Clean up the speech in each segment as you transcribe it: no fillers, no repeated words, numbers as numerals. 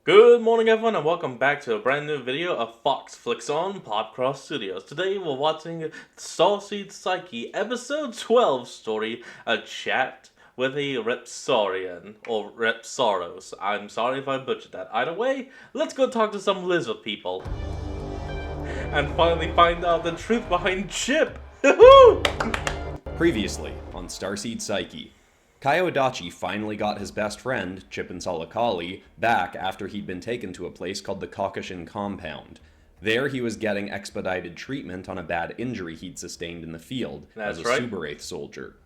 Good morning everyone and welcome back to a brand new video of Fox Flicks on Podcross Studios. Today we're watching Starseed Psyche episode 12 story, A Chat with a Repsaurian, or Repsauros. I'm sorry if I butchered that. Either way, let's go talk to some lizard people. And finally find out the truth behind Chip! Previously on Starseed Psyche, Kaio Adachi finally got his best friend, Chip and Salakali, back after he'd been taken to a place called the Caucasian Compound. There he was getting expedited treatment on a bad injury he'd sustained in the field as a Subaraith soldier.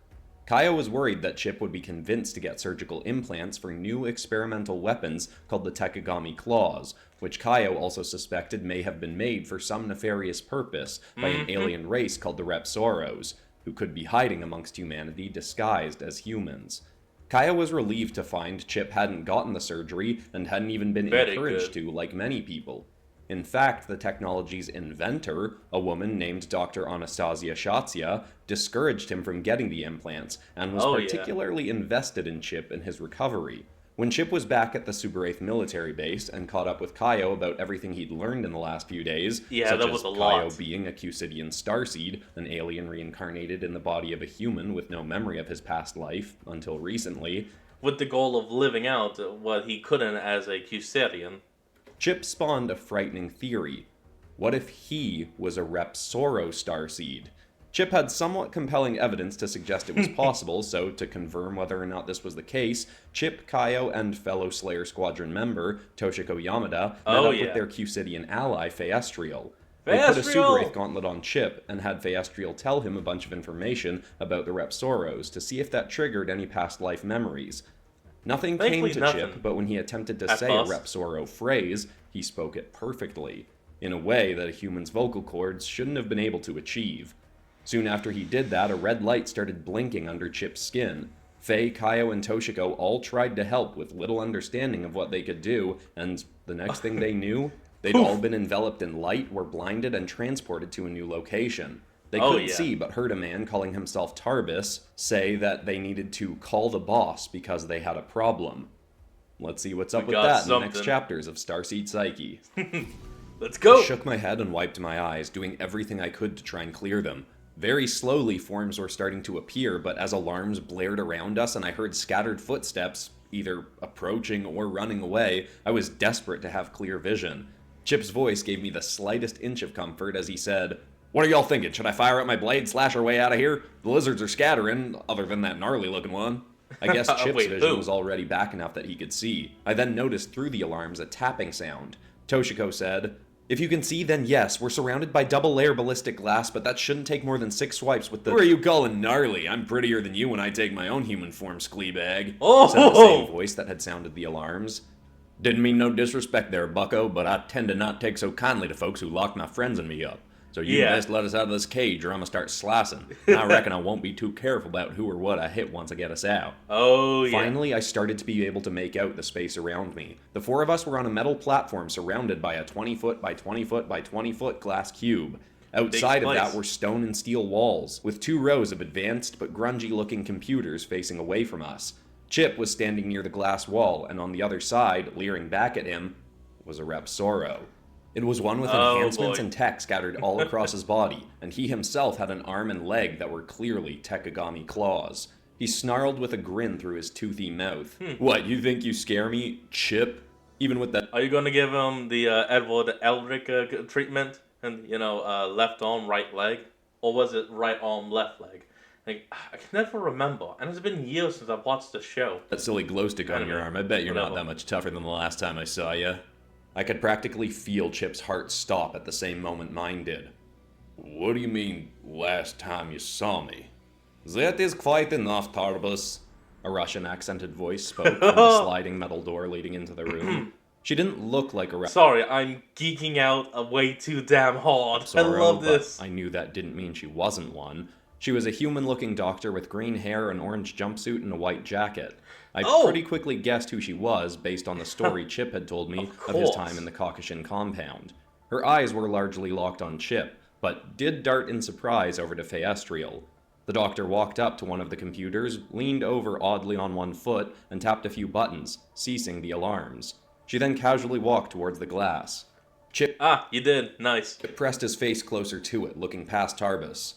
Kaio was worried that Chip would be convinced to get surgical implants for new experimental weapons called the Tekagami Claws, which Kaio also suspected may have been made for some nefarious purpose by an alien race called the Repsauros, who could be hiding amongst humanity disguised as humans. Kaio was relieved to find Chip hadn't gotten the surgery and hadn't even been encouraged to, like many people. In fact, the technology's inventor, a woman named Dr. Anastasia Shatsia, discouraged him from getting the implants and was particularly invested in Chip and his recovery. When Chip was back at the Subaraith military base and caught up with Kaio about everything he'd learned in the last few days, such as Kaio being a Cusidian starseed, an alien reincarnated in the body of a human with no memory of his past life, until recently, with the goal of living out what he couldn't as a Cusidian, Chip spawned a frightening theory. What if he was a Repsauro starseed? Chip had somewhat compelling evidence to suggest it was possible, so to confirm whether or not this was the case, Chip, Kaio, and fellow Slayer Squadron member, Toshiko Yamada, met up with their Cusidian ally, Feastriel. They put a Subaraith gauntlet on Chip, and had Feastriel tell him a bunch of information about the Repsauros to see if that triggered any past life memories. Nothing came to Chip, but when he attempted to say a Repsauro phrase, he spoke it perfectly, in a way that a human's vocal cords shouldn't have been able to achieve. Soon after he did that, a red light started blinking under Chip's skin. Faye, Kaio, and Toshiko all tried to help with little understanding of what they could do, and the next thing they knew, they'd all been enveloped in light, were blinded, and transported to a new location. They couldn't see, but heard a man calling himself Tarbis say that they needed to call the boss because they had a problem. Let's see what's up with that in the next chapters of Starseed Psyche. Let's go! I shook my head and wiped my eyes, doing everything I could to try and clear them. Very slowly, forms were starting to appear, but as alarms blared around us and I heard scattered footsteps, either approaching or running away, I was desperate to have clear vision. Chip's voice gave me the slightest inch of comfort as he said, "What are y'all thinking? Should I fire up my blade, slash our way out of here? The lizards are scattering, other than that gnarly-looking one." I guess Chip's vision was already back enough that he could see. I then noticed through the alarms a tapping sound. Toshiko said, "If you can see, then yes, we're surrounded by double-layer ballistic glass, but that shouldn't take more than 6 swipes with the—" "Who are you calling gnarly? I'm prettier than you when I take my own human form, skleebag," said the same voice that had sounded the alarms. "Didn't mean no disrespect there, bucko, but I tend to not take so kindly to folks who lock my friends and me up. So you best let us out of this cage or I'm gonna start slicing. I reckon I won't be too careful about who or what I hit once I get us out." Finally, I started to be able to make out the space around me. The 4 of us were on a metal platform surrounded by a 20-foot by 20-foot by 20-foot glass cube. Outside of that were stone and steel walls, with 2 rows of advanced but grungy-looking computers facing away from us. Chip was standing near the glass wall, and on the other side, leering back at him, was a Repsauro. It was one with enhancements and tech scattered all across his body, and he himself had an arm and leg that were clearly Tekagami claws. He snarled with a grin through his toothy mouth. "What, you think you scare me, Chip? Even with that—" Are you gonna give him the Edward Elric treatment? And, left arm, right leg? Or was it right arm, left leg? Like, I can never remember, and it's been years since I've watched the show. "That silly glow stick on your arm, I bet you're not that much tougher than the last time I saw you." I could practically feel Chip's heart stop at the same moment mine did. "What do you mean, last time you saw me?" "That is quite enough, Tarbis," a Russian-accented voice spoke from the sliding metal door leading into the room. She didn't look like a Sorry, I'm geeking out way too damn hard. I love this. I knew that didn't mean she wasn't one. She was a human-looking doctor with green hair, an orange jumpsuit, and a white jacket. I pretty quickly guessed who she was based on the story Chip had told me of his time in the Caucasian compound. Her eyes were largely locked on Chip, but did dart in surprise over to Feastriel. The doctor walked up to one of the computers, leaned over oddly on one foot, and tapped a few buttons, ceasing the alarms. She then casually walked towards the glass. Chip Ah, you did. Nice. pressed his face closer to it, looking past Tarbus.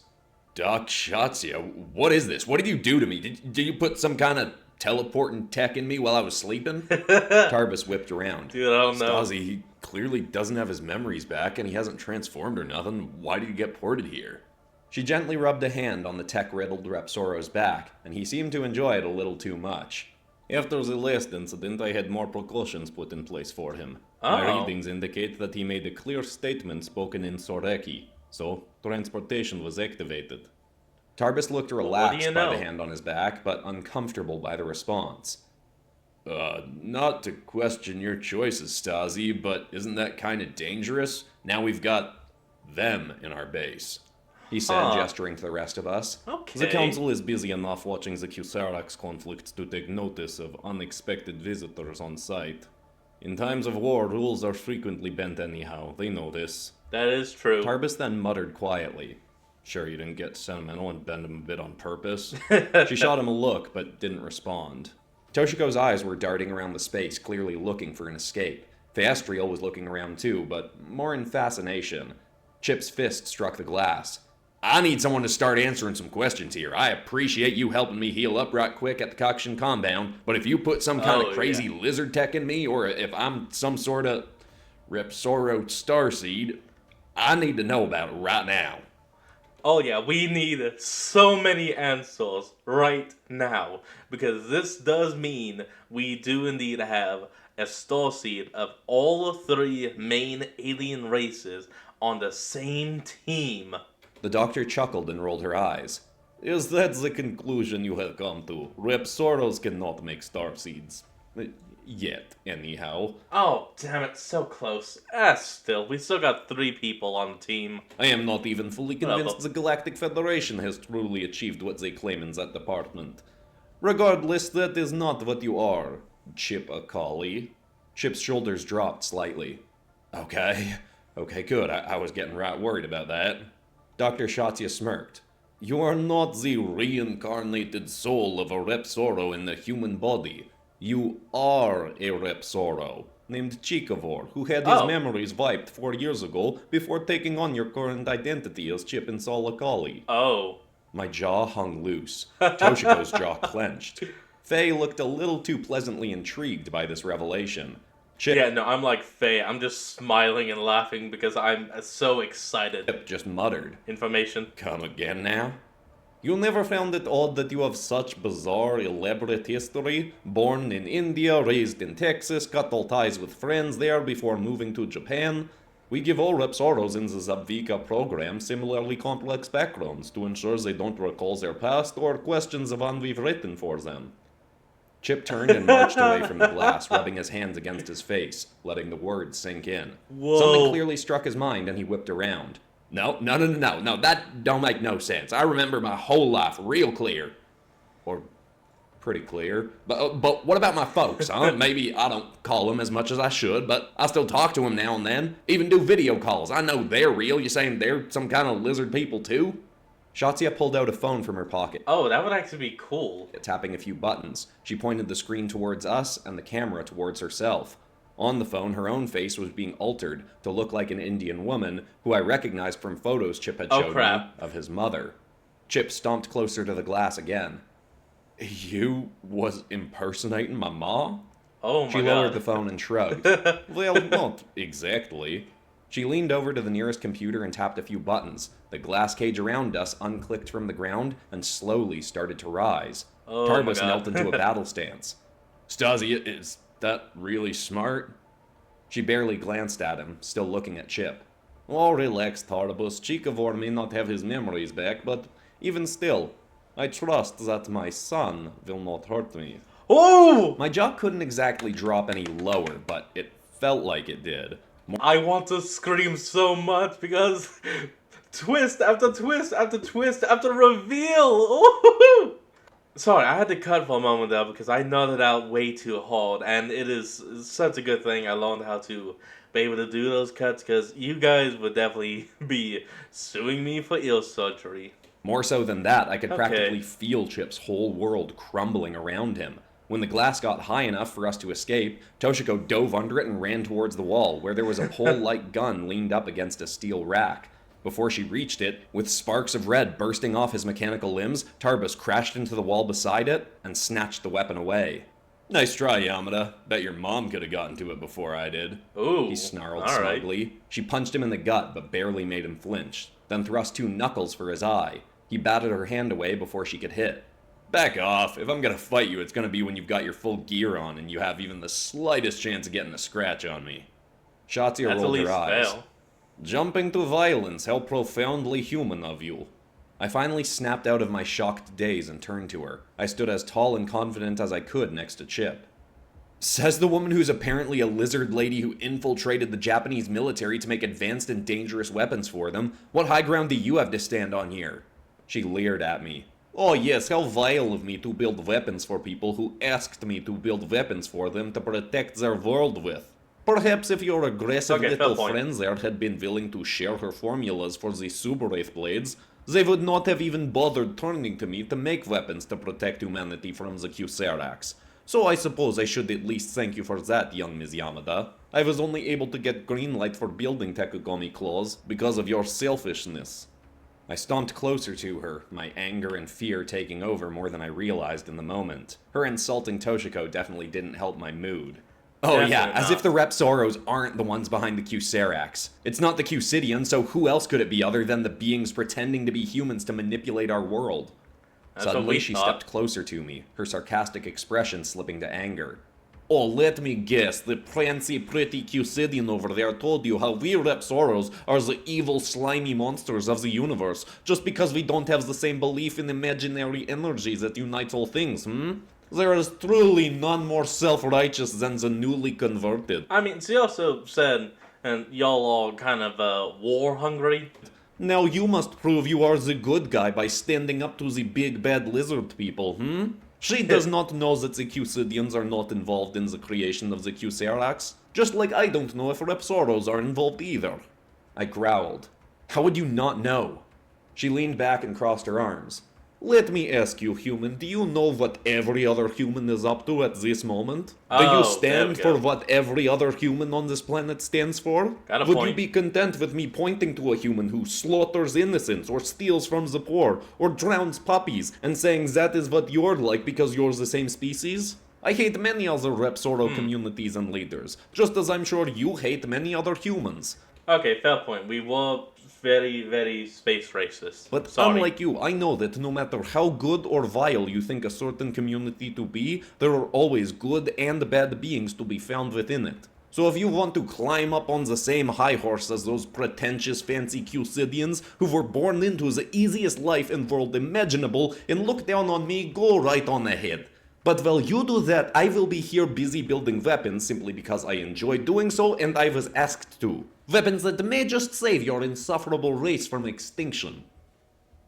Doc Shotsia, what is this? What did you do to me? Did you put some kind of teleporting tech in me while I was sleeping? Tarbus whipped around. Dude, I don't know. Stasi, he clearly doesn't have his memories back, and he hasn't transformed or nothing. Why did he get ported here? She gently rubbed a hand on the tech-riddled Repsauros' back, and he seemed to enjoy it a little too much. After the last incident, I had more precautions put in place for him. My readings indicate that he made a clear statement spoken in Soreki, so transportation was activated. Tarbus looked relaxed by the hand on his back, but uncomfortable by the response. Not to question your choices, Stasi, but isn't that kind of dangerous? Now we've got them in our base, he said, gesturing to the rest of us. Okay. The council is busy enough watching the Kusarax conflict to take notice of unexpected visitors on site. In times of war, rules are frequently bent anyhow. They know this. That is true. Tarbus then muttered quietly. Sure you didn't get sentimental and bend him a bit on purpose? She shot him a look, but didn't respond. Toshiko's eyes were darting around the space, clearly looking for an escape. Theastriel was looking around too, but more in fascination. Chip's fist struck the glass. I need someone to start answering some questions here. I appreciate you helping me heal up right quick at the Coction compound, but if you put some kind of crazy lizard tech in me, or if I'm some sort of Repsauros starseed, I need to know about it right now. Oh yeah, we need so many answers right now, because this does mean we do indeed have a starseed of all three main alien races on the same team. The doctor chuckled and rolled her eyes. Is that the conclusion you have come to? Repsauros cannot make starseeds. Yet, anyhow. Oh, damn it, so close. Still, we still got 3 people on the team. I am not even fully convinced the Galactic Federation has truly achieved what they claim in that department. Regardless, that is not what you are, Chip Akali. Chip's shoulders dropped slightly. Okay, good. I was getting right worried about that. Dr. Shotsia smirked. You are not the reincarnated soul of a Repsauro in the human body. You are a Repsauro, named Chikavor, who had his memories wiped 4 years ago before taking on your current identity as Chip and Solakali. Oh. My jaw hung loose. Toshiko's jaw clenched. Faye looked a little too pleasantly intrigued by this revelation. Chip, yeah, no, I'm like Faye. I'm just smiling and laughing because I'm so excited. Chip just muttered. Information. Come again now? You never found it odd that you have such bizarre, elaborate history? Born in India, raised in Texas, cut all ties with friends there before moving to Japan? We give all Repsauros in the Zabvika program similarly complex backgrounds to ensure they don't recall their past or question the one we've written for them. Chip turned and marched away from the glass, rubbing his hands against his face, letting the words sink in. Whoa. Something clearly struck his mind, and he whipped around. No, that don't make no sense. I remember my whole life real clear. Or pretty clear. But what about my folks, huh? Maybe I don't call them as much as I should, but I still talk to them now and then. Even do video calls. I know they're real. You saying they're some kind of lizard people too? Shotsia pulled out a phone from her pocket. Oh, that would actually be cool. Tapping a few buttons, she pointed the screen towards us and the camera towards herself. On the phone, her own face was being altered to look like an Indian woman, who I recognized from photos Chip had showed me of his mother. Chip stomped closer to the glass again. You was impersonating my ma? Oh my God. She lowered the phone and shrugged. Well, not exactly. She leaned over to the nearest computer and tapped a few buttons. The glass cage around us unclicked from the ground and slowly started to rise. Oh Tarbus knelt into a battle stance. Stasi, is that really smart? She barely glanced at him, still looking at Chip. Oh, relax, Tarbus. Chikavor may not have his memories back, but even still, I trust that my son will not hurt me. Oh! My jaw couldn't exactly drop any lower, but it felt like it did. I want to scream so much because twist after twist after twist after reveal. Ooh! Sorry, I had to cut for a moment though because I nodded out way too hard, and it is such a good thing I learned how to be able to do those cuts because you guys would definitely be suing me for ear surgery. More so than that, I could practically feel Chip's whole world crumbling around him. When the glass got high enough for us to escape, Toshiko dove under it and ran towards the wall, where there was a pole-like gun leaned up against a steel rack. Before she reached it, with sparks of red bursting off his mechanical limbs, Tarbus crashed into the wall beside it and snatched the weapon away. "Nice try, Yamada. Bet your mom could have gotten to it before I did." Ooh, he snarled all right. smugly. She punched him in the gut, but barely made him flinch, then thrust 2 knuckles for his eye. He batted her hand away before she could hit. "Back off. If I'm gonna fight you, it's gonna be when you've got your full gear on and you have even the slightest chance of getting a scratch on me." Shatsuya rolled her eyes. Fail. "Jumping to violence, how profoundly human of you." I finally snapped out of my shocked daze and turned to her. I stood as tall and confident as I could next to Chip. "Says the woman who's apparently a lizard lady who infiltrated the Japanese military to make advanced and dangerous weapons for them. What high ground do you have to stand on here?" She leered at me. "Oh yes, how vile of me to build weapons for people who asked me to build weapons for them to protect their world with. Perhaps if your aggressive little friends there had been willing to share her formulas for the Subarwraith blades, they would not have even bothered turning to me to make weapons to protect humanity from the Q-Seracs. So I suppose I should at least thank you for that, young Ms. Yamada. I was only able to get green light for building Tekugami claws because of your selfishness." I stomped closer to her, my anger and fear taking over more than I realized in the moment. Her insulting Toshiko definitely didn't help my mood. "Oh yeah, as if the Repsauros aren't the ones behind the Q-Seracs. It's not the Q-Sidians, so who else could it be other than the beings pretending to be humans to manipulate our world?" Suddenly she stepped closer to me, her sarcastic expression slipping to anger. "Oh, let me guess, the prancy pretty Q-Sidian over there told you how we Repsauros are the evil slimy monsters of the universe, just because we don't have the same belief in imaginary energy that unites all things, There is truly none more self-righteous than the newly converted." I mean, she also said, and y'all all kind of war-hungry. "Now you must prove you are the good guy by standing up to the big bad lizard people, She does not know that the Q-Sidians are not involved in the creation of the Q-Seracs, just like I don't know if Repsauros are involved either." I growled. "How would you not know?" She leaned back and crossed her arms. "Let me ask you, human, do you know what every other human is up to at this moment? Do you stand for what every other human on this planet stands for? Would you be content with me pointing to a human who slaughters innocents, or steals from the poor, or drowns puppies, and saying that is what you're like because you're the same species? I hate many other Repsauro communities and leaders, just as I'm sure you hate many other humans." Okay, fair point. We were very, very space racist. But unlike you, I know that no matter how good or vile you think a certain community to be, there are always good and bad beings to be found within it. So if you want to climb up on the same high horse as those pretentious fancy Q-Sidians who were born into the easiest life and world imaginable and look down on me, go right on ahead. But while you do that, I will be here busy building weapons simply because I enjoy doing so and I was asked to. Weapons that may just save your insufferable race from extinction."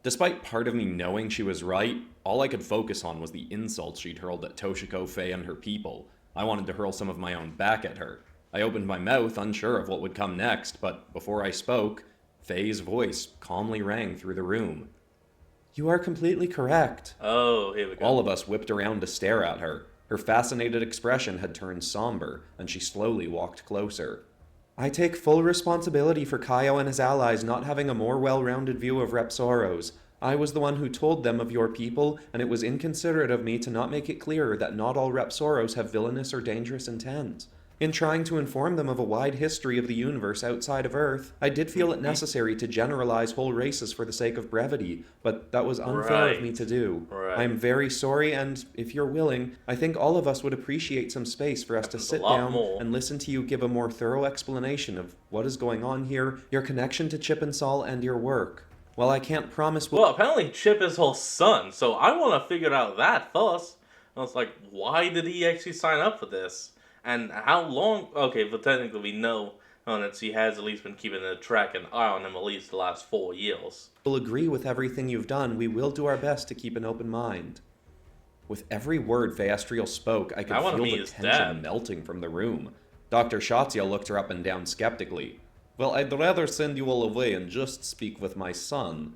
Despite part of me knowing she was right, all I could focus on was the insults she'd hurled at Toshiko, Faye, and her people. I wanted to hurl some of my own back at her. I opened my mouth, unsure of what would come next, but before I spoke, Faye's voice calmly rang through the room. "You are completely correct." Oh, here we go. All of us whipped around to stare at her. Her fascinated expression had turned somber, and she slowly walked closer. "I take full responsibility for Kaio and his allies not having a more well-rounded view of Repsauros. I was the one who told them of your people, and it was inconsiderate of me to not make it clearer that not all Repsauros have villainous or dangerous intent. In trying to inform them of a wide history of the universe outside of Earth, I did feel it necessary to generalize whole races for the sake of brevity, but that was unfair of me to do. I am very sorry, and if you're willing, I think all of us would appreciate some space for us to sit down and listen to you give a more thorough explanation of what is going on here, your connection to Chip and Saul, and your work. While I can't promise... Well, apparently Chip is her son, so I want to figure out that first. I was like, why did he actually sign up for this? And how long... Okay, but technically we know that she has at least been keeping a track and eye on him at least the last 4 years. Will agree with everything you've done. We will do our best to keep an open mind. With every word Vaestriel spoke, I could feel the tension melting from the room. Dr. Shatsuya looked her up and down skeptically. "Well, I'd rather send you all away and just speak with my son.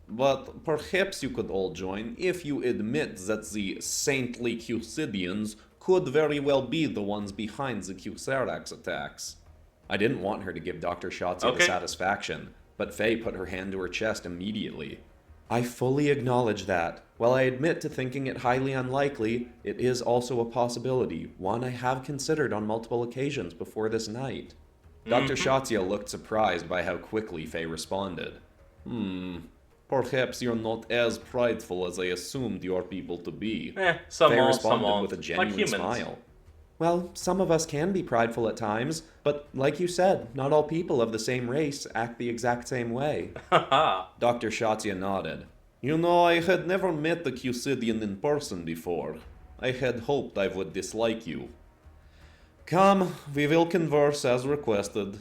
But perhaps you could all join if you admit that the saintly Cusidians could very well be the ones behind the Cusarax attacks. I didn't want her to give Dr. Shotzi the Okay. satisfaction, but Faye put her hand to her chest immediately. I fully acknowledge that. While I admit to thinking it highly unlikely, it is also a possibility, one I have considered on multiple occasions before this night. Dr. Shatia looked surprised by how quickly Faye responded. Perhaps you're not as prideful as I assumed your people to be. Some Faye are, responded some aren't. with a genuine Like humans. smile. Well, some of us can be prideful at times, but like you said, not all people of the same race act the exact same way. Haha. Dr. Shatia nodded. You know, I had never met the Cusidian in person before. I had hoped I would dislike you. Come, we will converse as requested.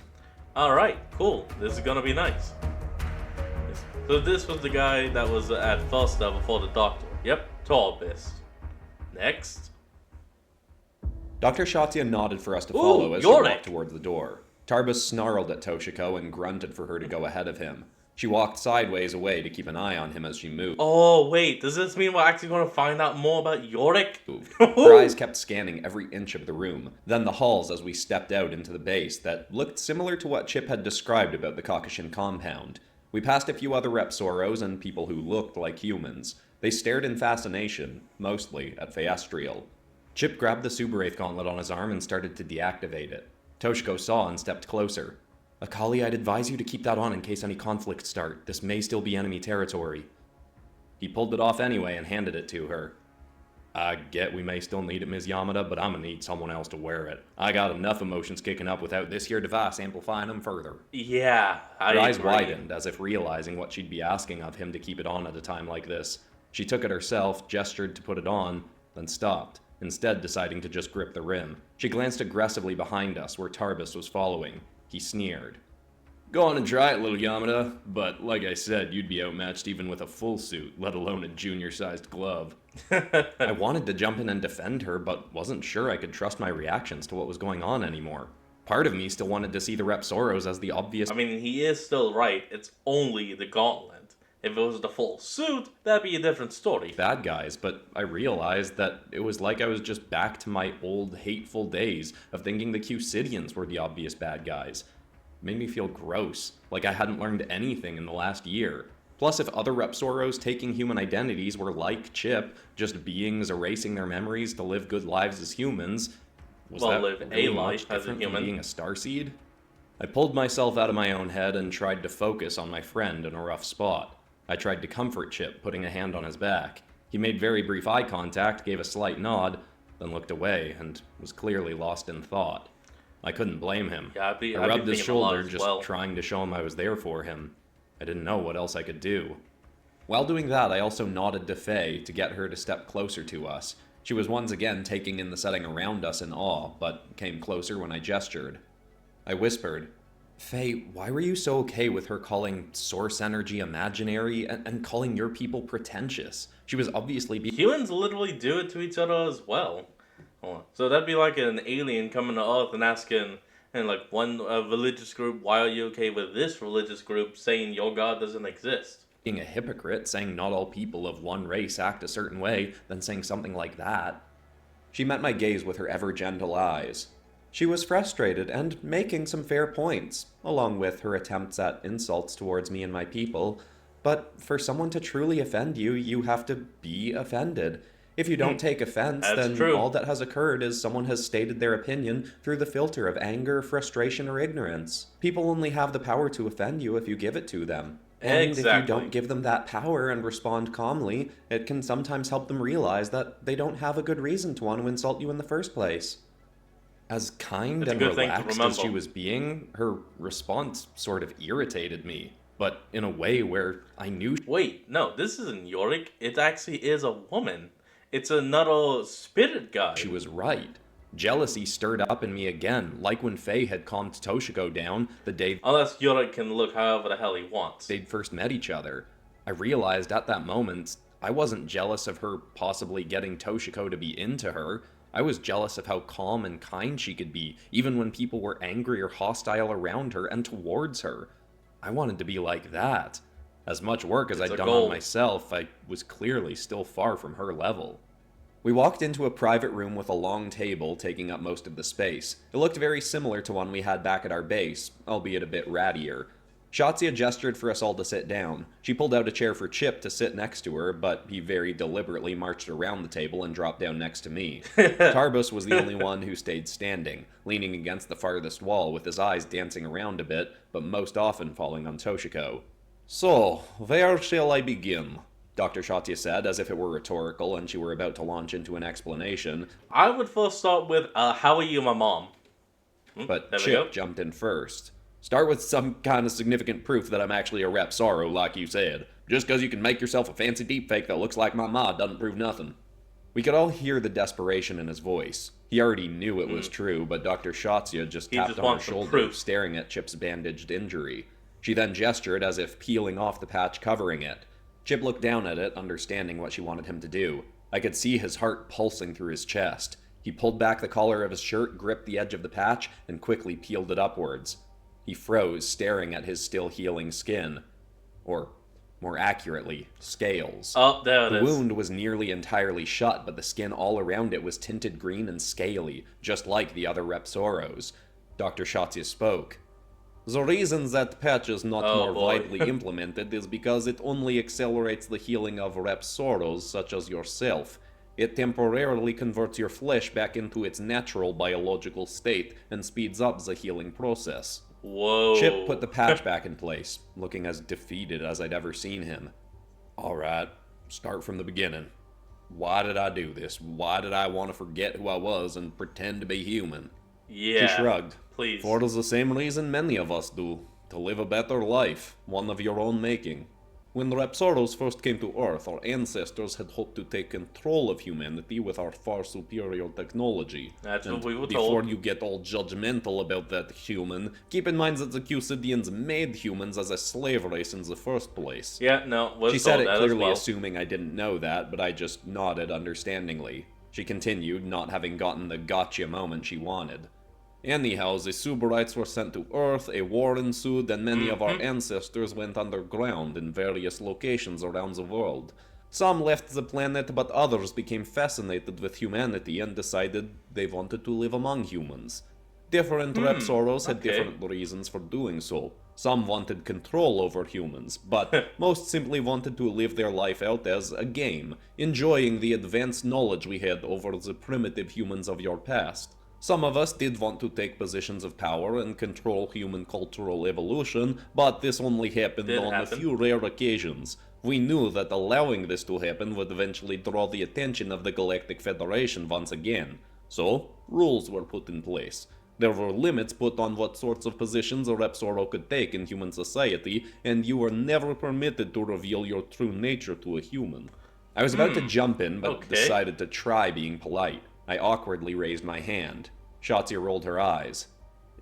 Alright, cool. This is gonna be nice. So this was the guy that was at Foster before the doctor. Yep, tall best. Next. Dr. Shatia nodded for us to follow as she Yorick! walked towards the door. Tarbus snarled at Toshiko and grunted for her to go ahead of him. She walked sideways away to keep an eye on him as she moved. Oh, wait, does this mean we're actually gonna find out more about Yorick? Her eyes kept scanning every inch of the room, then the halls as we stepped out into the base that looked similar to what Chip had described about the Caucasian compound. We passed a few other Repsauros and people who looked like humans. They stared in fascination, mostly at Phaestriel. Chip grabbed the Subwraith gauntlet on his arm and started to deactivate it. Toshiko saw and stepped closer. Akali, I'd advise you to keep that on in case any conflicts start. This may still be enemy territory. He pulled it off anyway and handed it to her. I get we may still need it, Ms. Yamada, but I'm gonna need someone else to wear it. I got enough emotions kicking up without this here device amplifying them further. Yeah, Her eyes agree. widened, as if realizing what she'd be asking of him to keep it on at a time like this. She took it herself, gestured to put it on, then stopped, instead deciding to just grip the rim. She glanced aggressively behind us, where Tarbus was following. He sneered. Go on and try it, little Yamada, but like I said, you'd be outmatched even with a full suit, let alone a junior-sized glove. I wanted to jump in and defend her, but wasn't sure I could trust my reactions to what was going on anymore. Part of me still wanted to see the Repsauros as the obvious— I mean, he is still right. It's only the gauntlet. If it was the full suit, that'd be a different story. bad guys, but I realized that it was like I was just back to my old hateful days of thinking the Cusidians were the obvious bad guys. It made me feel gross, like I hadn't learned anything in the last year. Plus, if other Repsauros taking human identities were like Chip, just beings erasing their memories to live good lives as humans, was Well, that live a really life much as a different human. from being a starseed? I pulled myself out of my own head and tried to focus on my friend in a rough spot. I tried to comfort Chip, putting a hand on his back. He made very brief eye contact, gave a slight nod, then looked away, and was clearly lost in thought. I couldn't blame him. Yeah, I'd be I rubbed his thinking a lot shoulder, as just well. trying to show him I was there for him. I didn't know what else I could do. While doing that, I also nodded to Faye to get her to step closer to us. She was once again taking in the setting around us in awe, but came closer when I gestured. I whispered, Faye, why were you so okay with her calling source energy imaginary and calling your people pretentious? She was obviously Humans literally do it to each other as well. Hold on. So that'd be like an alien coming to Earth and asking, and like one religious group, why are you okay with this religious group saying your God doesn't exist? being a hypocrite, saying not all people of one race act a certain way, than saying something like that. She met my gaze with her ever-gentle eyes. She was frustrated and making some fair points, along with her attempts at insults towards me and my people. But for someone to truly offend you, you have to be offended. If you don't take offense, That's then true. all that has occurred is someone has stated their opinion through the filter of anger, frustration, or ignorance. People only have the power to offend you if you give it to them. And if you Exactly. don't give them that power and respond calmly, it can sometimes help them realize that they don't have a good reason to want to insult you in the first place. As kind It's a and good thing to relaxed as she remember. was being, her response sort of irritated me, but in a way where I knew Wait, no, this isn't Yorick. It actually is a woman. It's another spirit guy. she was right. Jealousy stirred up in me again, like when Faye had calmed Toshiko down the day Unless Yorick can look however the hell he wants. they'd first met each other. I realized at that moment I wasn't jealous of her possibly getting Toshiko to be into her. I was jealous of how calm and kind she could be, even when people were angry or hostile around her and towards her. I wanted to be like that. As much work as It's I'd a done goal. on myself, I was clearly still far from her level. We walked into a private room with a long table taking up most of the space. It looked very similar to one we had back at our base, albeit a bit rattier. Shotsia gestured for us all to sit down. She pulled out a chair for Chip to sit next to her, but he very deliberately marched around the table and dropped down next to me. Tarbus was the only one who stayed standing, leaning against the farthest wall with his eyes dancing around a bit, but most often falling on Toshiko. "So, where shall I begin?" Dr. Shotya said, as if it were rhetorical and she were about to launch into an explanation. I would first start with, how are you, my mom? But There we Chip go. jumped in first. "Start with some kind of significant proof that I'm actually a Repsauros, like you said. Just because you can make yourself a fancy deepfake that looks like my ma doesn't prove nothing." We could all hear the desperation in his voice. He already knew it was true, but Dr. Shotya just He tapped just on her wants some shoulder, proof. staring at Chip's bandaged injury. She then gestured as if peeling off the patch covering it. Chip looked down at it, understanding what she wanted him to do. I could see his heart pulsing through his chest. He pulled back the collar of his shirt, gripped the edge of the patch, and quickly peeled it upwards. He froze, staring at his still healing skin. Or, more accurately, scales. Oh, there it The is. wound was nearly entirely shut, but the skin all around it was tinted green and scaly, just like the other Repsauros. Dr. Shotya spoke. "The reason that patch is not Oh, more boy. widely implemented is because it only accelerates the healing of Repsauros such as yourself. It temporarily converts your flesh back into its natural biological state and speeds up the healing process." Whoa. Chip put the patch back in place, looking as defeated as I'd ever seen him. "Alright, start from the beginning. Why did I do this? Why did I want to forget who I was and pretend to be human?" Yeah. She shrugged. Please. "For the same reason many of us do. To live a better life, one of your own making. When the Repsauros first came to Earth, our ancestors had hoped to take control of humanity with our far superior technology. That's And what we were before told. you get all judgmental about that human, keep in mind that the Cusidians made humans as a slave race in the first place." Yeah, no, was She told said it that as clearly well. assuming I didn't know that, but I just nodded understandingly. She continued, not having gotten the gotcha moment she wanted. "Anyhow, the Suberites were sent to Earth, a war ensued, and many of our ancestors went underground in various locations around the world. Some left the planet, but others became fascinated with humanity and decided they wanted to live among humans. Different Repsauros had okay. different reasons for doing so. Some wanted control over humans, but most simply wanted to live their life out as a game, enjoying the advanced knowledge we had over the primitive humans of your past. Some of us did want to take positions of power and control human cultural evolution, but this only happened Did on happen. a few rare occasions. We knew that allowing this to happen would eventually draw the attention of the Galactic Federation once again. So, rules were put in place. There were limits put on what sorts of positions a Repsauro could take in human society, and you were never permitted to reveal your true nature to a human." I was about to jump in, but Okay. decided to try being polite. I awkwardly raised my hand. Shotzi rolled her eyes.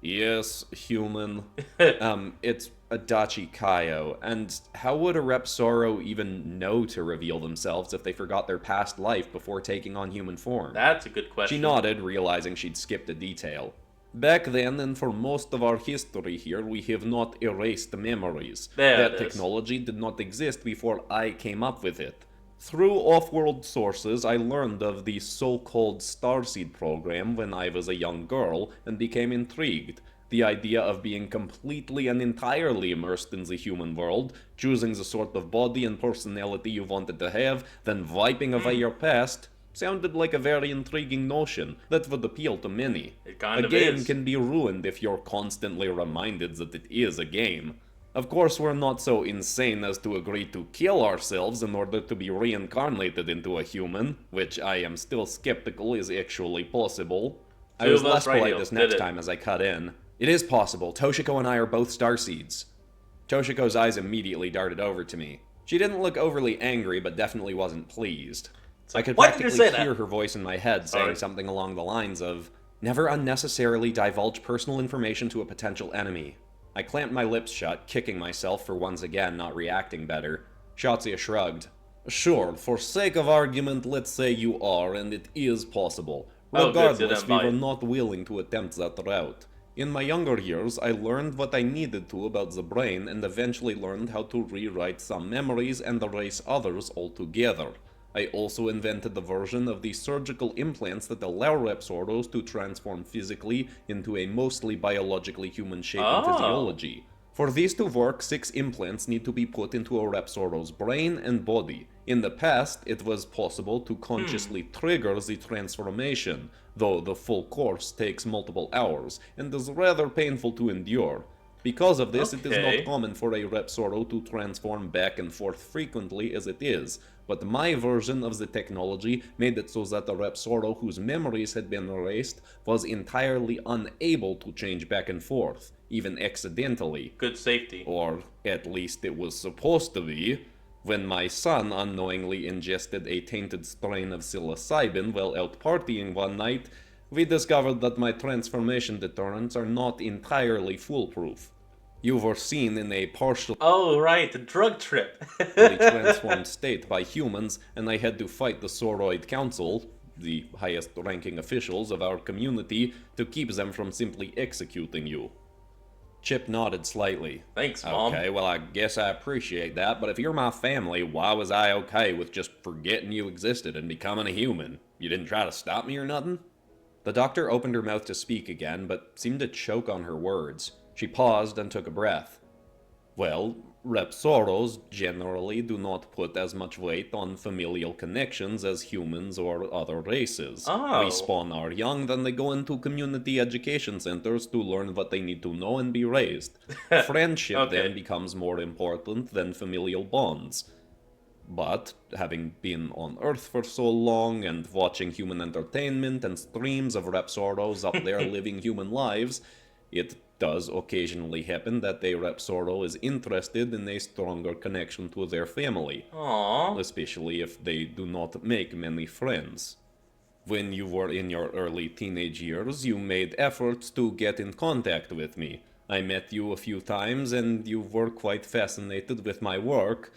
"Yes, human. It's Adachi Kaio, and how would a Repsauro even know to reveal themselves if they forgot their past life before taking on human form?" That's a good question. She nodded, realizing she'd skipped a detail. "Back then, and for most of our history here, we have not erased memories. There That it is. technology did not exist before I came up with it. Through off-world sources, I learned of the so-called Starseed program when I was a young girl and became intrigued. The idea of being completely and entirely immersed in the human world, choosing the sort of body and personality you wanted to have, then wiping away your past, sounded like a very intriguing notion that would appeal to many. It kind A of game is. can be ruined if you're constantly reminded that it is a game. Of course, we're not so insane as to agree to kill ourselves in order to be reincarnated into a human, which I am still skeptical is actually possible." I Two was of us less right polite here this did next it. time as I cut in. "It is possible. Toshiko and I are both Starseeds." Toshiko's eyes immediately darted over to me. She didn't look overly angry, but definitely wasn't pleased. I could why did you practically say that? hear her voice in my head Sorry. saying something along the lines of, "Never unnecessarily divulge personal information to a potential enemy." I clamped my lips shut, kicking myself for once again not reacting better. Shotzi shrugged. "Sure, for sake of argument, let's say you are, and it is possible. Oh, good, so Regardless, then we bye. were not willing to attempt that route. In my younger years, I learned what I needed to about the brain and eventually learned how to rewrite some memories and erase others altogether. I also invented the version of the surgical implants that allow Repsauros to transform physically into a mostly biologically human shape and Oh. physiology. For these to work, 6 implants need to be put into a Repsauros brain and body. In the past, it was possible to Hmm. consciously trigger the transformation, though the full course takes multiple hours and is rather painful to endure. Because of this, it is not Okay. common for a Repsauro to transform back and forth frequently as it is, but my version of the technology made it so that a Repsauro whose memories had been erased was entirely unable to change back and forth, even accidentally. Good safety. Or at least it was supposed to be. When my son unknowingly ingested a tainted strain of psilocybin while out partying one night, we discovered that my transformation deterrents are not entirely foolproof. You were seen in a partially Oh, right, the drug trip. transformed state by humans, and I had to fight the Soroid Council, the highest ranking officials of our community, to keep them from simply executing you. Chip nodded slightly. Thanks, Mom. Okay, well, I guess I appreciate that, but if you're my family, why was I okay with just forgetting you existed and becoming a human? You didn't try to stop me or nothing? The doctor opened her mouth to speak again, but seemed to choke on her words. She paused and took a breath. Well, Repsauros generally do not put as much weight on familial connections as humans or other races. We Oh. spawn our young, then they go into community education centers to learn what they need to know and be raised. Friendship then Okay. becomes more important than familial bonds. But, having been on Earth for so long and watching human entertainment and streams of Repsauros up there living human lives, it does occasionally happen that a Repsauro is interested in a stronger connection to their family, Aww. especially if they do not make many friends. When you were in your early teenage years, you made efforts to get in contact with me. I met you a few times and you were quite fascinated with my work,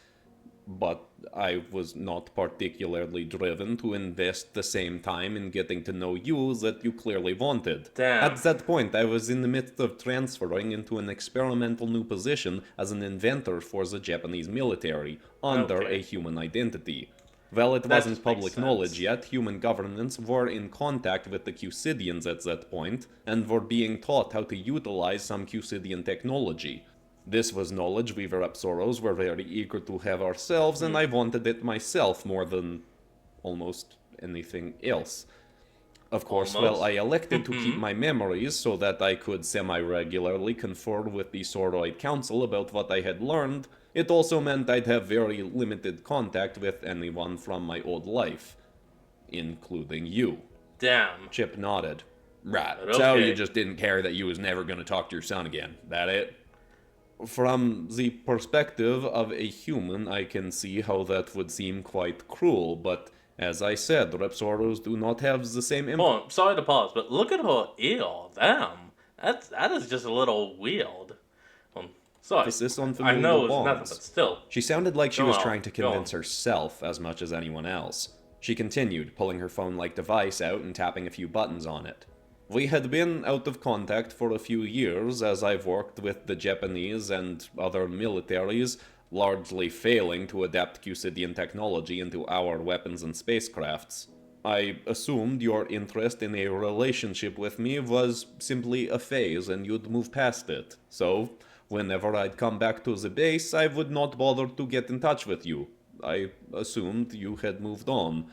but I was not particularly driven to invest the same time in getting to know you that you clearly wanted. At Damn. that point, I was in the midst of transferring into an experimental new position as an inventor for the Japanese military, under a Okay. human identity. Well, it That wasn't just makes public knowledge sense. yet, human governments were in contact with the Cusidians at that point, and were being taught how to utilize some Cusidian technology. This was knowledge we Repsauros were very eager to have ourselves, and Hmm. I wanted it myself more than almost anything else. Of course, well, I Almost. elected to keep Hmm. my memories so that I could semi-regularly confer with the Soroid Council about what I had learned. It also meant I'd have very limited contact with anyone from my old life, including you. Damn. Chip nodded. Right, But so you okay. just didn't care that you was never going to talk to your son again. That it? From the perspective of a human, I can see how that would seem quite cruel, but as I said, Repsauros do not have the same Hold on. Sorry to pause, but look at her ear. Damn. That is just a little weird. Sorry. emphasis on I familial know it's nothing, but bonds. still. She sounded like she Go was on. trying to Go on. convince herself as much as anyone else. She continued, pulling her phone-like device out and tapping a few buttons on it. We had been out of contact for a few years as I've worked with the Japanese and other militaries, largely failing to adapt Cusidian technology into our weapons and spacecrafts. I assumed your interest in a relationship with me was simply a phase and you'd move past it. So, whenever I'd come back to the base, I would not bother to get in touch with you. I assumed you had moved on.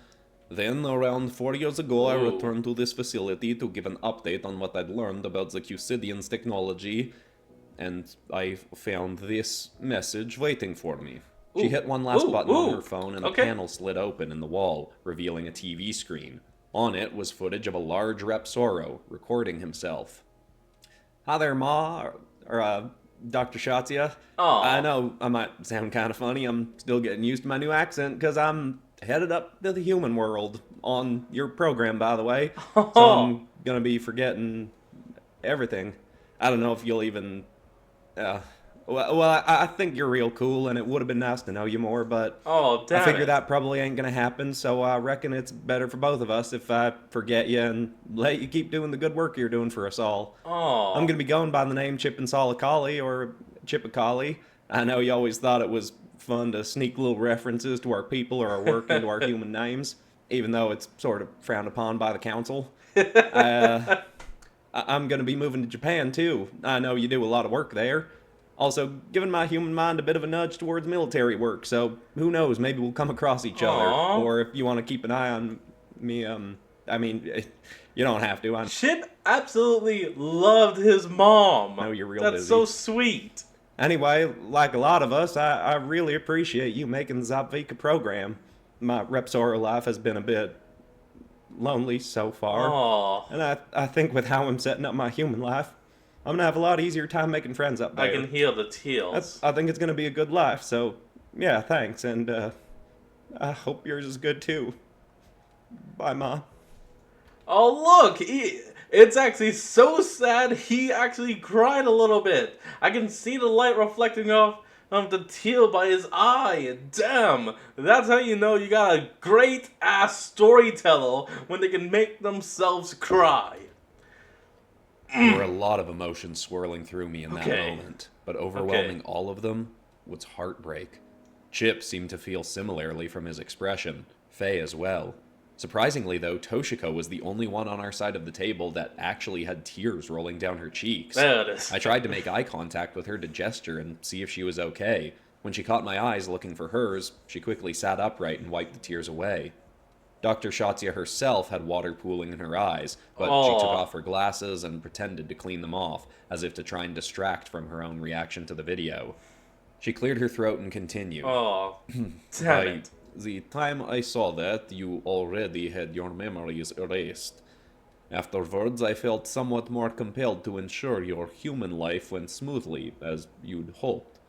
Then, around 4 years ago, I Ooh. returned to this facility to give an update on what I'd learned about the Cusidians' technology, and I found this message waiting for me. She Ooh. hit one last Ooh. button on her Ooh. phone, and a Okay. panel slid open in the wall, revealing a TV screen. On it was footage of a large Repsauro recording himself. Hi there, Ma, or Dr. Shatia. I Aw. know I might sound kind of funny. I'm still getting used to my new accent because I'm headed up to the human world on your program, by the way. So Oh. I'm gonna be forgetting everything. I don't know if you'll even. Uh, Well, I think you're real cool, and it would have been nice to know you more, but Oh, I damn figure it. that probably ain't gonna happen, so I reckon it's better for both of us if I forget you and let you keep doing the good work you're doing for us all. I'm Oh. gonna be going by the name Chip and Solacali or Chipacali. I know you always thought it was fun to sneak little references to our people or our work into our human names, even though it's sort of frowned upon by the council. I'm gonna be moving to Japan too. I know you do a lot of work there. Also, giving my human mind a bit of a nudge towards military work, so who knows, maybe we'll come across each other. Aw. Or if you want to keep an eye on me, I mean, you don't have to. I Chip absolutely loved his mom. know you're real That's so busy. sweet. Anyway, like a lot of us, I really appreciate you making the Zapvika program. My Repsauros life has been a bit lonely so far, Oh, and I think with how I'm setting up my human life, I'm gonna have a lot easier time making friends up I there. can heal the teals. I think it's gonna be a good life, so yeah, thanks, and I hope yours is good too. Bye, Ma. Oh, look! It's actually so sad he actually cried a little bit. I can see the light reflecting off of the teal by his eye. Damn! That's how you know you got a great ass storyteller when they can make themselves cry. There were a lot of emotions swirling through me in that Okay. moment, but Okay. overwhelming all of them was heartbreak. Chip seemed to feel similarly from his expression, Faye as well. Surprisingly, though, Toshiko was the only one on our side of the table that actually had tears rolling down her cheeks. There it is. I tried to make eye contact with her to gesture and see if she was okay. When she caught my eyes looking for hers, she quickly sat upright and wiped the tears away. Dr. Shatya herself had water pooling in her eyes, but she took Oh. off her glasses and pretended to clean them off, as if to try and distract from her own reaction to the video. She cleared her throat and continued. Oh. Damn By it. the time I saw that, you already had your memories erased. Afterwards, I felt somewhat more compelled to ensure your human life went smoothly, as you'd hoped.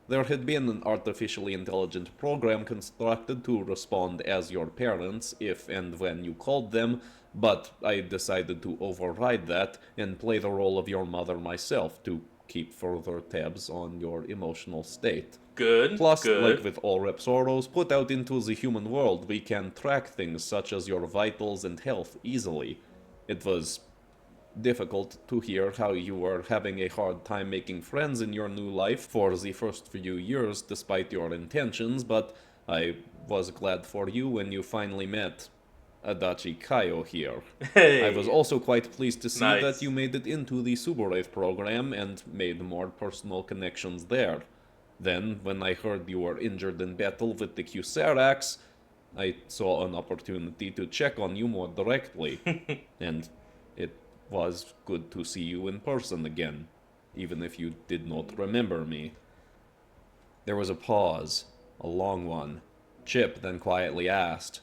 There had been an artificially intelligent program constructed to respond as your parents if and when you called them, but I decided to override that and play the role of your mother myself to keep further tabs on your emotional state. Good. Plus, like Good. with all Repsauros put out into the human world, we can track things such as your vitals and health easily. It was difficult to hear how you were having a hard time making friends in your new life for the first few years despite your intentions, but I was glad for you when you finally met Adachi Kaio here. Hey. I was also quite pleased to see Nice. that you made it into the Subarate program and made more personal connections there. Then, when I heard you were injured in battle with the Qserax, I saw an opportunity to check on you more directly. And it was good to see you in person again, even if you did not remember me. There was a pause, a long one. Chip then quietly asked,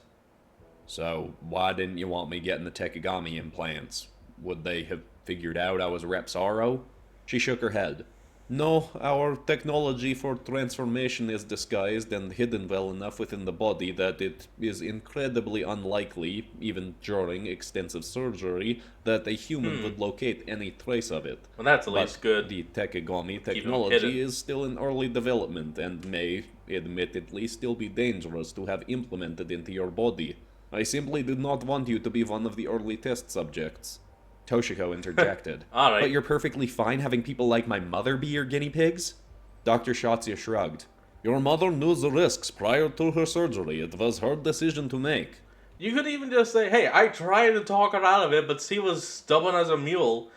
"So, why didn't you want me getting the Tekigami implants? Would they have figured out I was Repsaro?" She shook her head. "No, our technology for transformation is disguised and hidden well enough within the body that it is incredibly unlikely, even during extensive surgery, that a human would locate any trace of it. Well, that's at But least good. the Tekigami hidden. technology is still in early development and may, admittedly, still be dangerous to have implemented into your body. I simply did not want you to be one of the early test subjects." Toshiko interjected. Alright. "But you're perfectly fine having people like my mother be your guinea pigs?" Dr. Shatsia shrugged. "Your mother knew the risks prior to her surgery. It was her decision to make." You could even just say, hey, I tried to talk her out of it, but she was stubborn as a mule.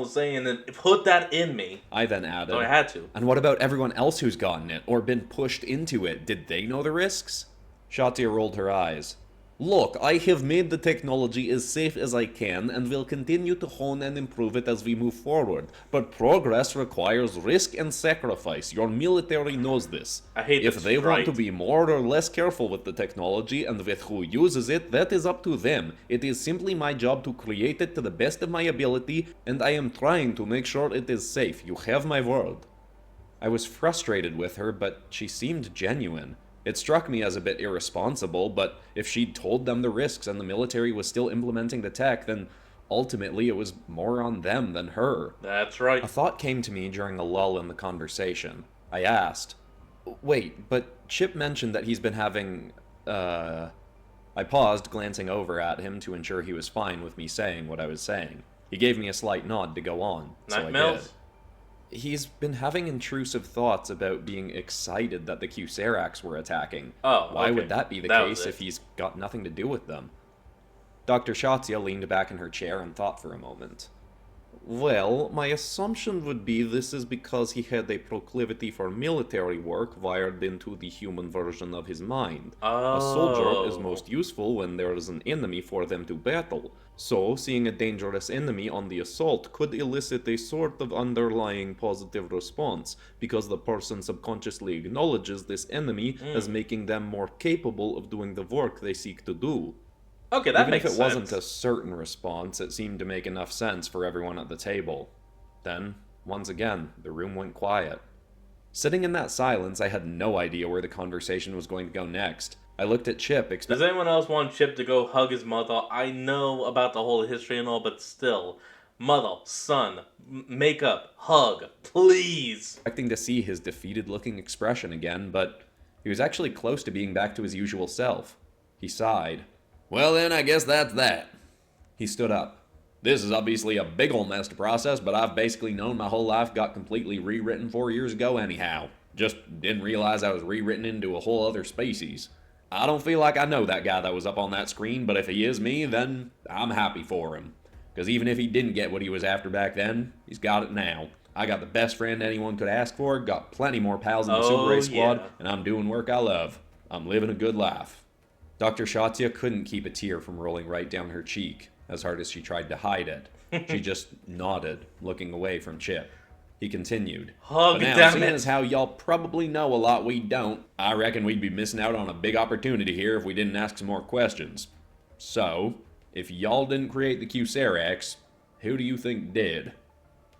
Saying that put that in me. I then added, So I had to. "And what about everyone else who's gotten it, or been pushed into it? Did they know the risks?" Shatya rolled her eyes. "Look, I have made the technology as safe as I can and will continue to hone and improve it as we move forward. But progress requires risk and sacrifice. Your military knows this. I hate If this they want to right. be more or less careful with the technology and with who uses it, that is up to them. It is simply my job to create it to the best of my ability, and I am trying to make sure it is safe. You have my word." I was frustrated with her, but she seemed genuine. It struck me as a bit irresponsible, but if she'd told them the risks and the military was still implementing the tech, then Ultimately, it was more on them than her. That's right. A thought came to me during a lull in the conversation. I asked, "Wait, but Chip mentioned that he's been having, I paused, glancing over at him to ensure he was fine with me saying what I was saying. He gave me a slight nod to go on, so I did. He's been having intrusive thoughts about being excited that the Qserax were attacking. Oh, Why okay. would that be the case if he's got nothing to do with them? Dr. Shotsia leaned back in her chair and thought for a moment. Well, my assumption would be this is because he had a proclivity for military work wired into the human version of his mind. Oh. A soldier is most useful when there is an enemy for them to battle, so seeing a dangerous enemy on the assault could elicit a sort of underlying positive response, because the person subconsciously acknowledges this enemy as making them more capable of doing the work they seek to do. Okay, that makes sense. Even if it wasn't a certain response, it seemed to make enough sense for everyone at the table. Then, once again, the room went quiet. Sitting in that silence, I had no idea where the conversation was going to go next. I looked at Chip, Does anyone else want Chip to go hug his mother? I know about the whole history and all, but still. Mother, son, make up, hug, please. Expecting to see his defeated-looking expression again, but he was actually close to being back to his usual self. He sighed. Well then, I guess that's that. He stood up. This is obviously a big ol' mess to process, but I've basically known my whole life got completely rewritten 4 years ago anyhow. Just didn't realize I was rewritten into a whole other species. I don't feel like I know that guy that was up on that screen, but if he is me, then I'm happy for him. Because even if he didn't get what he was after back then, he's got it now. I got the best friend anyone could ask for, got plenty more pals in the Super Ray squad, and I'm doing work I love. I'm living a good life. Dr. Shotsia couldn't keep a tear from rolling right down her cheek, as hard as she tried to hide it. She just nodded, looking away from Chip. He continued. But now, seeing as how y'all probably know a lot we don't, I reckon we'd be missing out on a big opportunity here if we didn't ask some more questions. So, if y'all didn't create the Qserax, who do you think did?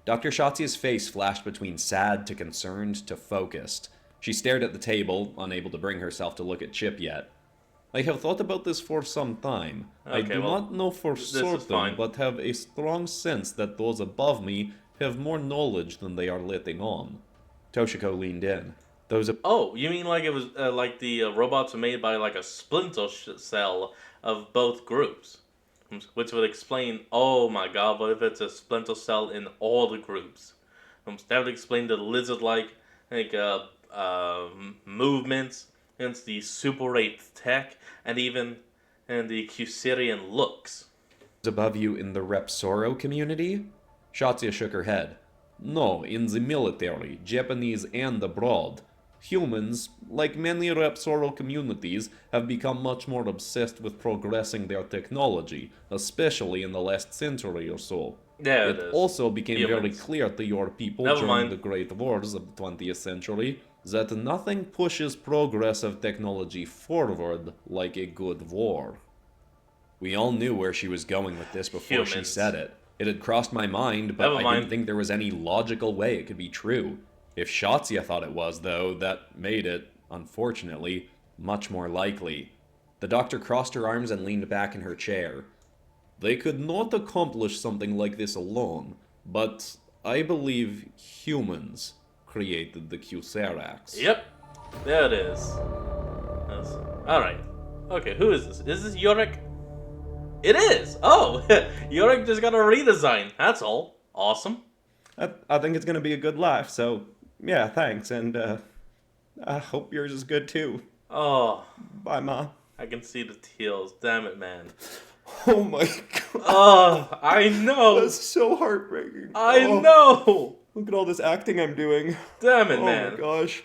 Dr. Shotsia's face flashed between sad to concerned to focused. She stared at the table, unable to bring herself to look at Chip yet. I have thought about this for some time. I do not know for certain, but have a strong sense that those above me have more knowledge than they are letting on. Toshiko leaned in. Oh, you mean like it was like the robots were made by like a splinter cell of both groups? Which would explain, oh my god, what if it's a splinter cell in all the groups? That would explain the lizard-like movements, hence the Super 8 tech, and even the Qserian looks. Above you in the Repsauros community? Shotsia shook her head. No, in the military, Japanese and abroad. Humans, like many Repsauros communities, have become much more obsessed with progressing their technology, especially in the last century or so. Yeah, it also became very clear to your people during the Great Wars of the 20th century that nothing pushes progress of technology forward like a good war. We all knew where she was going with this before she said it. It had crossed my mind, but I didn't think there was any logical way it could be true. If Shotsia thought it was, though, that made it, unfortunately, much more likely. The doctor crossed her arms and leaned back in her chair. They could not accomplish something like this alone, but I believe humans created the Qserax. Yep, there it is. Alright. Okay, who is this? Is this Yorick? It is! Oh! Yorick just got a redesign, that's all. Awesome. I think it's gonna be a good life, so yeah, thanks, and I hope yours is good too. Oh. Bye, Ma. I can see the tears, damn it, man. Oh my god. Oh, I know! That's so heartbreaking. I know! Look at all this acting I'm doing. Damn it, man. Oh my gosh.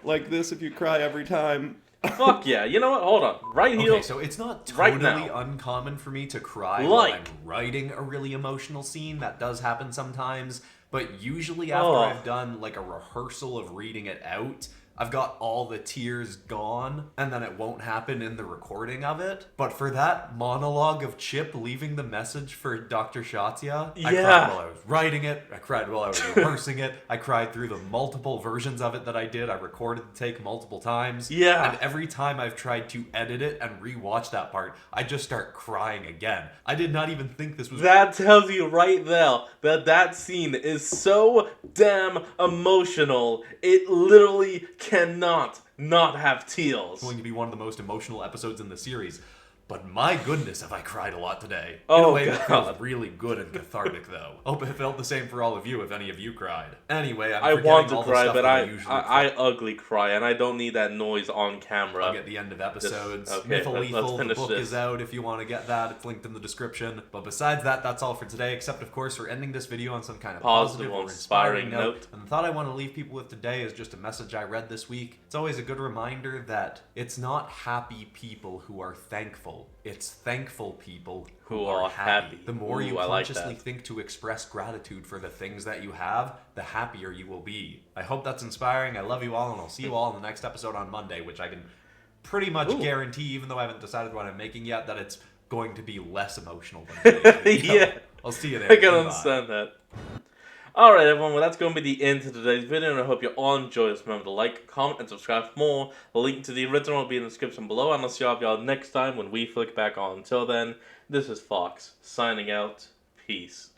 Like this if you cry every time. Fuck yeah, you know what? Hold on. Right here. Okay, so it's not totally uncommon for me to cry while I'm writing a really emotional scene. That does happen sometimes. But usually after I've done like a rehearsal of reading it out, I've got all the tears gone, and then it won't happen in the recording of it. But for that monologue of Chip leaving the message for Dr. Shotya, I cried while I was writing it, I cried while I was rehearsing it, I cried through the multiple versions of it that I did. I recorded the take multiple times. Yeah. And every time I've tried to edit it and rewatch that part, I just start crying again. I did not even think this was... That tells you right there that scene is so damn emotional. It literally cannot not have tears. It's going to be one of the most emotional episodes in the series. But my goodness, have I cried a lot today. In Oh, a way that God. felt really good and cathartic, though. Hope it felt the same for all of you, if any of you cried. Anyway, I'm I forgetting want to all the cry, stuff but that I usually I ugly cry, and I don't need that noise on camera. I'll get the end of episodes. Okay, Mythal let's Lethal, the finish book this. is out if you want to get that. It's linked in the description. But besides that, that's all for today, except of course for ending this video on some kind of positive or inspiring note. And the thought I want to leave people with today is just a message I read this week. It's always a good reminder that it's not happy people who are thankful. It's thankful people who are happy. The more you consciously think to express gratitude for the things that you have, the happier you will be. I hope that's inspiring. I love you all, and I'll see you all in the next episode on Monday, which I can pretty much guarantee, even though I haven't decided what I'm making yet, that it's going to be less emotional than today's video. Yeah. I'll see you there. I can Goodbye. understand that. Alright everyone, well that's going to be the end of today's video, and I hope you all enjoyed this. Remember to like, comment, and subscribe for more. The link to the original will be in the description below, and I'll see y'all next time when we flick back on. Until then, this is Fox, signing out. Peace.